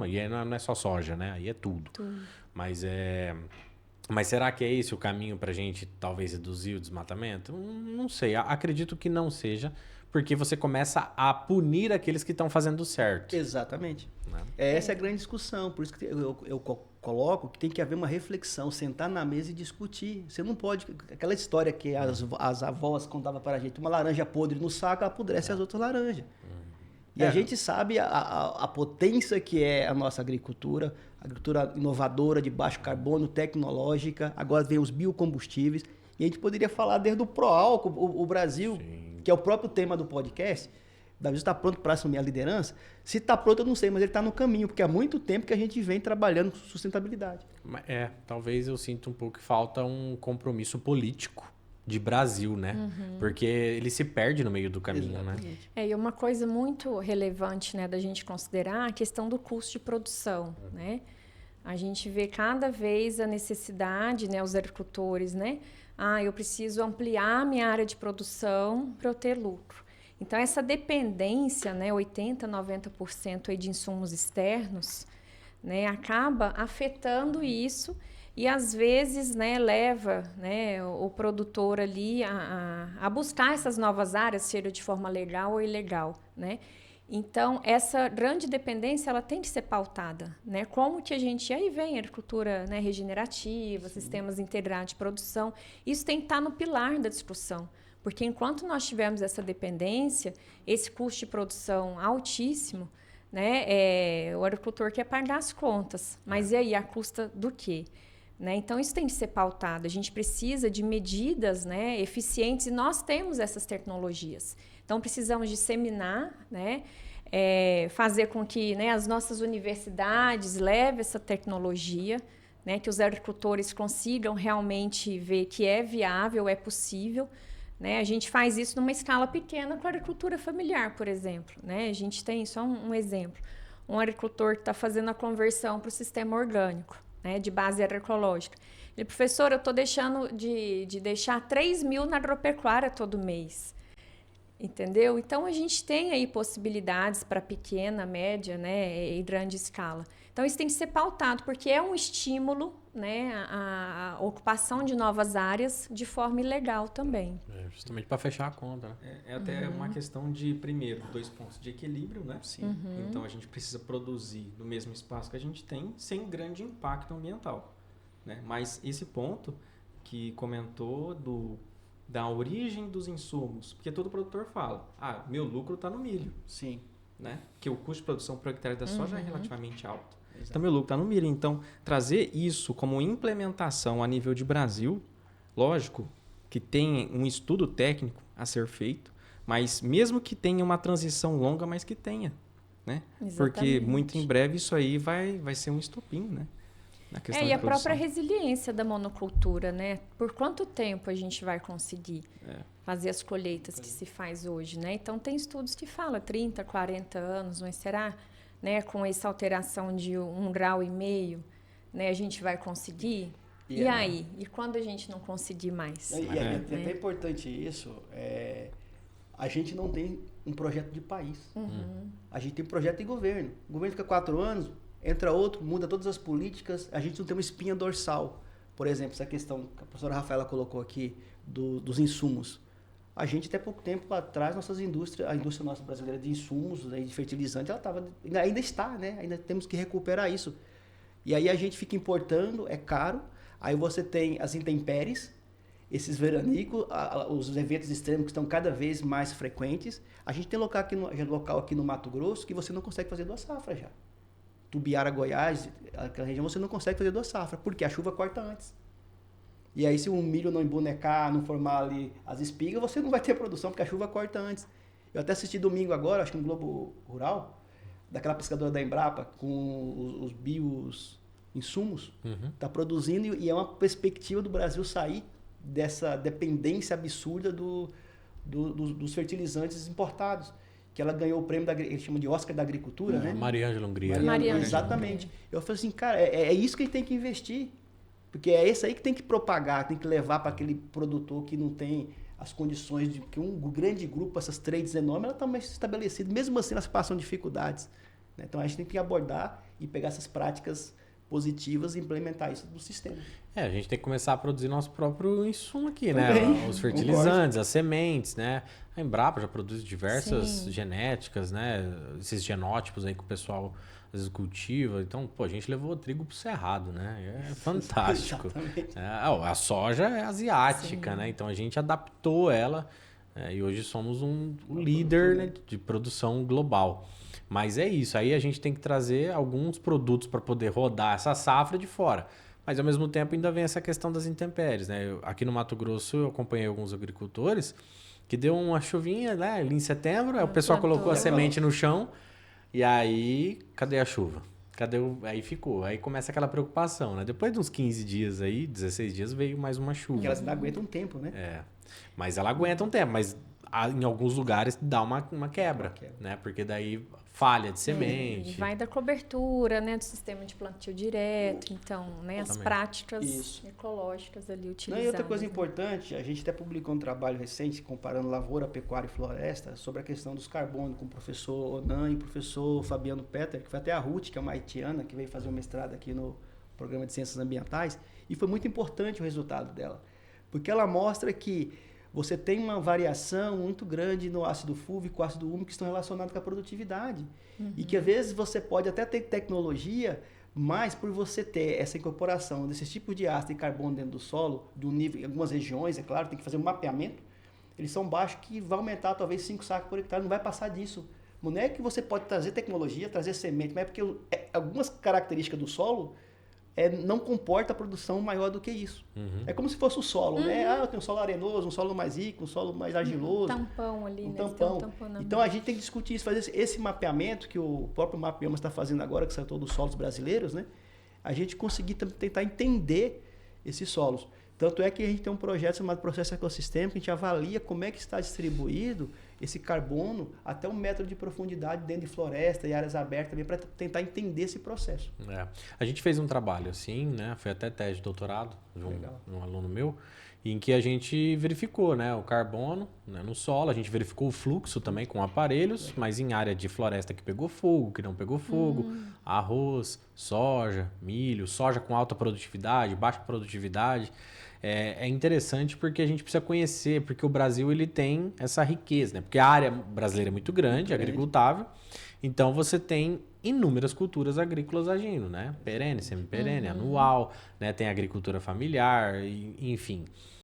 E aí não é só soja, né? Aí é tudo. Tudo. Mas será que é esse o caminho para a gente talvez reduzir o desmatamento? Não sei. Acredito que não seja, porque você começa a punir aqueles que estão fazendo certo. Exatamente. Né? Essa é a grande discussão. Por isso que eu coloco que tem que haver uma reflexão, sentar na mesa e discutir. Você não pode... Aquela história que as avós contavam para a gente, uma laranja podre no saco, ela apodrece as outras laranjas. E a gente sabe a potência que é a nossa agricultura inovadora, de baixo carbono, tecnológica. Agora vem os biocombustíveis. E a gente poderia falar desde o pró-álcool, o Brasil, Sim. que é o próprio tema do podcast. O Davi está pronto para assumir a liderança? Se está pronto, eu não sei, mas ele está no caminho, porque há muito tempo que a gente vem trabalhando com sustentabilidade. Talvez eu sinta um pouco que falta um compromisso político de Brasil, né? Porque ele se perde no meio do caminho, né? E uma coisa muito relevante, né, da gente considerar a questão do custo de produção, né? A gente vê cada vez a necessidade, né, os agricultores, né? Eu preciso ampliar minha área de produção para eu ter lucro. Então, essa dependência, né, 80%, 90% aí de insumos externos, né, acaba afetando isso e, às vezes, né, leva, né, o produtor ali a buscar essas novas áreas, seja de forma legal ou ilegal, né? Então, essa grande dependência, ela tem que ser pautada, né? Como que a gente... Aí vem a agricultura, né, regenerativa, sistemas integrados de produção. Isso tem que estar no pilar da discussão. Porque enquanto nós tivermos essa dependência, esse custo de produção altíssimo, né, o agricultor quer pagar as contas. Mas e aí, a custa do quê? Né? Então, isso tem que ser pautado. A gente precisa de medidas, né, eficientes e nós temos essas tecnologias. Então, precisamos disseminar, né, fazer com que, né, as nossas universidades levem essa tecnologia, né, que os agricultores consigam realmente ver que é viável, é possível. Né? A gente faz isso numa escala pequena com a agricultura familiar, por exemplo. Né? A gente tem só um exemplo. Um agricultor que está fazendo a conversão para o sistema orgânico, né, de base agroecológica. Ele, professor, eu estou deixando de deixar 3 mil na agropecuária todo mês. Entendeu? Então, a gente tem aí possibilidades para pequena, média, né, e grande escala. Então, isso tem que ser pautado, porque é um estímulo, né, a ocupação de novas áreas de forma ilegal também. Justamente para fechar a conta. Né? É até uma questão de, primeiro, 2 pontos de equilíbrio, né? Sim. Então, a gente precisa produzir no mesmo espaço que a gente tem, sem grande impacto ambiental. Né? Mas esse ponto que comentou da origem dos insumos, porque todo produtor fala, meu lucro está no milho. Sim. Né? Porque o custo de produção por hectare da soja é relativamente alto. Exato. Então, meu lucro está no milho. Então, trazer isso como implementação a nível de Brasil, lógico que tem um estudo técnico a ser feito, mas mesmo que tenha uma transição longa, mas que tenha. Né? Porque muito em breve isso aí vai ser um estopim, né? E a própria resiliência da monocultura, né? Por quanto tempo a gente vai conseguir fazer as colheitas que se faz hoje, né? Então, tem estudos que falam 30, 40 anos, mas será, né, com essa alteração de 1,5 grau, né, a gente vai conseguir? E aí? E quando a gente não conseguir mais? É até importante isso, a gente não tem um projeto de país. A gente tem um projeto de governo. O governo fica 4 anos... Entra outro, muda todas as políticas, a gente não tem uma espinha dorsal. Por exemplo, essa questão que a professora Rafaela colocou aqui dos insumos. A gente, até pouco tempo atrás, a indústria nossa brasileira de insumos, né, de fertilizante, ainda está, né? Ainda temos que recuperar isso. E aí a gente fica importando, é caro, aí você tem as intempéries, esses veranicos, os eventos extremos que estão cada vez mais frequentes. A gente tem local aqui no Mato Grosso que você não consegue fazer 2 safras já. Tubiara, Goiás, aquela região, você não consegue fazer 2 safras, porque a chuva corta antes. E aí, se o milho não embonecar, não formar ali as espigas, você não vai ter produção, porque a chuva corta antes. Eu até assisti domingo agora, acho que no Globo Rural, daquela pescadora da Embrapa, com os bioinsumos, está produzindo, e é uma perspectiva do Brasil sair dessa dependência absurda dos fertilizantes importados. Que ela ganhou o prêmio, eles chamam de Oscar da Agricultura, né? Mariângela Hungria. Exatamente. Eu falei assim, cara, é isso que a gente tem que investir. Porque é isso aí que tem que propagar, tem que levar para aquele produtor que não tem as condições de... Porque um grande grupo, essas trades enormes, ela está mais estabelecida. Mesmo assim, elas passam dificuldades. Né? Então, a gente tem que abordar e pegar essas práticas positivas e implementar isso no sistema. A gente tem que começar a produzir nosso próprio insumo aqui, Também, né? Os fertilizantes, as sementes, né? A Embrapa já produz diversas genéticas, né? Esses genótipos aí que o pessoal às vezes cultiva. Então, pô, a gente levou o trigo pro cerrado, né? É fantástico. Exatamente. A soja é asiática, né? Então a gente adaptou ela e hoje somos o líder, né, de produção global. Mas é isso, aí a gente tem que trazer alguns produtos para poder rodar essa safra de fora. Mas ao mesmo tempo ainda vem essa questão das intempéries, né? Aqui no Mato Grosso eu acompanhei alguns agricultores que deu uma chuvinha, né, ali em setembro, aí o pessoal colocou a semente no chão e aí, cadê a chuva? Aí ficou, aí começa aquela preocupação, né? Depois de uns 15 dias aí, 16 dias, veio mais uma chuva. Porque elas ainda aguentam um tempo, né? Mas ela aguenta um tempo, mas em alguns lugares dá uma quebra, né? Porque daí falha de semente. Vai da cobertura, né? Do sistema de plantio direto. Então, né? As práticas ecológicas ali utilizadas. E outra coisa importante, a gente até publicou um trabalho recente comparando lavoura, pecuária e floresta sobre a questão dos carbonos com o professor Onan e o professor Fabiano Petter, que foi até a Ruth, que é uma haitiana, que veio fazer um mestrado aqui no Programa de Ciências Ambientais. E foi muito importante o resultado dela. Porque ela mostra que você tem uma variação muito grande no ácido fúvico e ácido úmico que estão relacionados com a produtividade. E que às vezes você pode até ter tecnologia, mas por você ter essa incorporação desses tipos de ácido e carbono dentro do solo, do nível, em algumas regiões, é claro, tem que fazer um mapeamento, eles são baixos que vai aumentar talvez 5 sacos por hectare, não vai passar disso. Não é que você pode trazer tecnologia, trazer semente, mas é porque algumas características do solo não comporta a produção maior do que isso. É como se fosse o solo, né? Eu tenho um solo arenoso, um solo mais rico, um solo mais argiloso. Um tampão ali, um né? tampão. Então a gente tem que discutir isso, fazer esse mapeamento que o próprio Mapeama está fazendo agora, que saiu todos os solos brasileiros, né? A gente conseguir tentar entender esses solos. Tanto é que a gente tem um projeto chamado Processo Ecossistêmico, que a gente avalia como é que está distribuído esse carbono até 1 metro de profundidade dentro de floresta e áreas abertas também, para tentar entender esse processo. A gente fez um trabalho assim, né? Foi até tese de doutorado de um aluno meu, em que a gente verificou, né, o carbono, né, no solo, a gente verificou o fluxo também com aparelhos, mas em área de floresta que pegou fogo, que não pegou fogo, arroz, soja, milho, soja com alta produtividade, baixa produtividade. É interessante porque a gente precisa conhecer, porque o Brasil ele tem essa riqueza, né? Porque a área brasileira é muito grande, agricultável, então você tem inúmeras culturas agrícolas agindo, né? Perene, semi-perene, anual, né? Tem agricultura familiar, enfim.